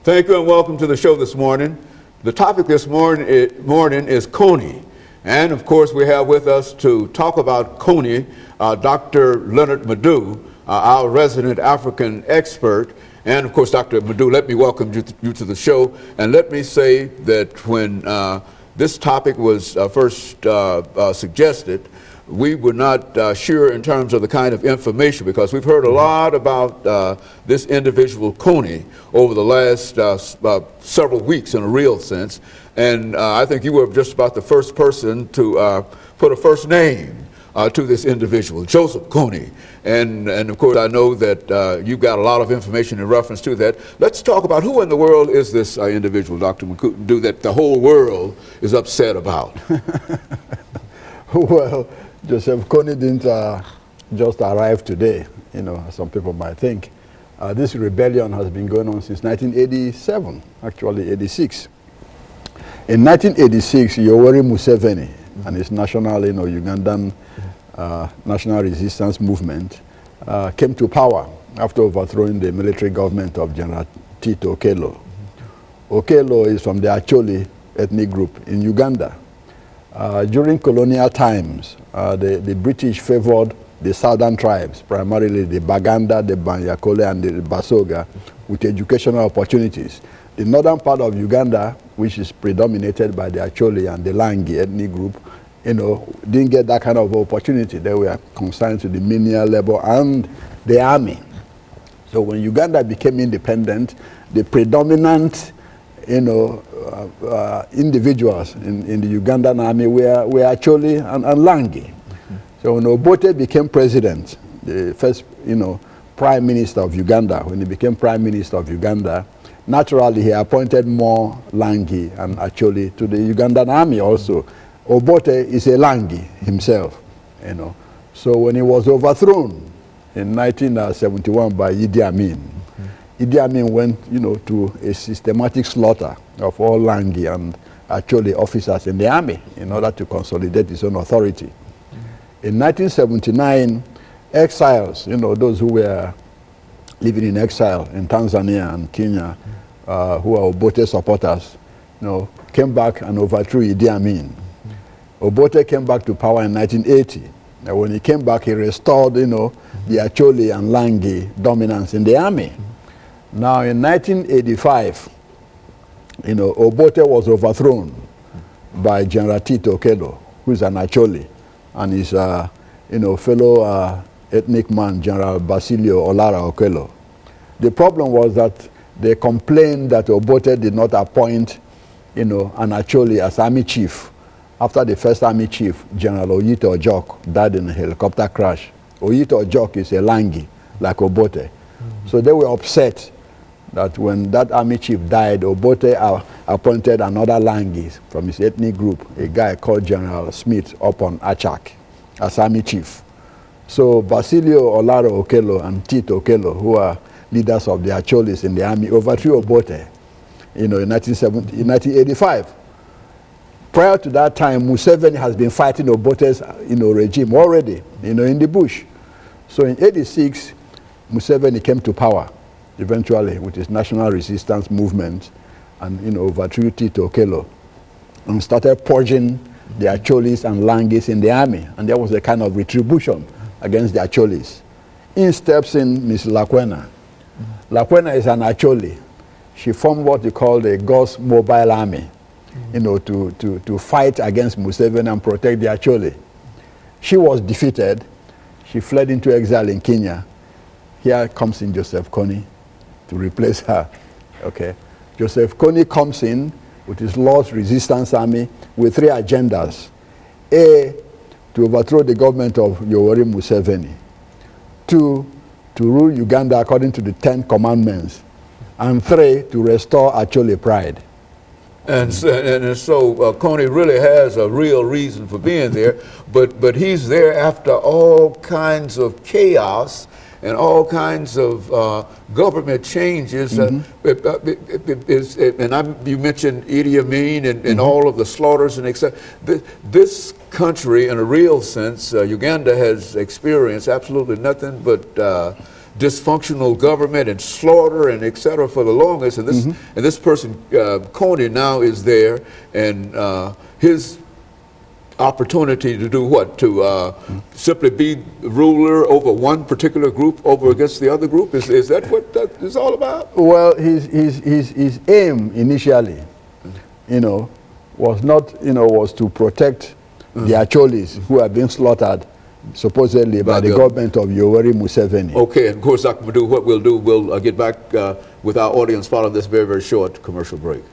Thank you and welcome to the show this morning. The topic this morning is KONY. And of course we have with us to talk about KONY, Dr. LMadu1, our resident African expert. And of course, Dr. LMadu1, let me welcome you to the show. And let me say that when this topic was first suggested, we were not sure in terms of the kind of information, because we've heard a lot about this individual KONY over the last several weeks in a real sense. And I think you were just about the first person to put a first name to this individual, Joseph KONY. And of course, I know that you've got a lot of information in reference to that. Let's talk about who in the world is this individual, Dr. LMadu1, that the whole world is upset about. Well, Joseph KONY didn't just arrive today, you know, as some people might think. This rebellion has been going on since 1987, actually 86. In 1986, Yoweri Museveni and his national, Ugandan national resistance movement came to power after overthrowing the military government of General Tito Okello. Okello is from the Acholi ethnic group in Uganda. During colonial times, the British favored the southern tribes, primarily the Baganda, the Banyakole, and the Basoga, with educational opportunities. The northern part of Uganda, which is predominated by the Acholi and the Langi ethnic group, didn't get that kind of opportunity. They were consigned to the menial labor and the army. So when Uganda became independent, the predominant individuals in the Ugandan army were Acholi and Langi. So when Obote became president, the first prime minister of Uganda, when he became prime minister of Uganda, naturally he appointed more Langi and Acholi to the Ugandan army also. Obote is a Langi himself, So when he was overthrown in 1971 by Idi Amin, Idi Amin went, to a systematic slaughter of all Langi and Acholi officers in the army in order to consolidate his own authority. In 1979, exiles, those who were living in exile in Tanzania and Kenya, who are Obote supporters, came back and overthrew Idi Amin. Obote came back to power in 1980. And when he came back, he restored, the Acholi and Langi dominance in the army. Now, in 1985, Obote was overthrown by General Tito Okello, who is an Acholi, and his, fellow ethnic man, General Basilio Olara Okello. The problem was that they complained that Obote did not appoint, an Acholi as army chief. After the first army chief, General Oyito Ojok, died in a helicopter crash. Oyito Ojok is a Langi, like Obote. So they were upset that when that army chief died, Obote appointed another Langi from his ethnic group, a guy called General Smith up on Achak, as army chief. So Basilio Olaro Okello and Tito Okello, who are leaders of the Acholis in the army, overthrew Obote, in 1985. Prior to that time, Museveni has been fighting Obote's, regime already, in the bush. So in '86, Museveni came to power, eventually, with his national resistance movement, and overthrew Tito Okello, and started purging the Acholis and Langis in the army, and there was a kind of retribution against the Acholis. In steps in Miss Lakwena. Lakwena is an Acholi. She formed what they call the Ghost Mobile Army, to fight against Museveni and protect the Acholi. She was defeated. She fled into exile in Kenya. Here comes in Joseph KONY to replace her. Okay. Joseph KONY comes in with his Lord's Resistance Army with three agendas. A, to overthrow the government of Yoweri Museveni. 2, to rule Uganda according to the 10 commandments. And 3, to restore Acholi pride. And so KONY really has a real reason for being there, but he's there after all kinds of chaos and all kinds of government changes. You mentioned Idi Amin and all of the slaughters and etc. This country, in a real sense, Uganda has experienced absolutely nothing but dysfunctional government and slaughter and et cetera for the longest. And this person, KONY, now is there, and his opportunity to do what? To simply be ruler over one particular group over against the other group? Is that what that is all about? Well, his aim initially, was not, was to protect the Acholis who have been slaughtered supposedly by the government of Yoweri Museveni. Okay, and of course, Dr. Madu, what we'll do, we'll get back with our audience following this very, very short commercial break.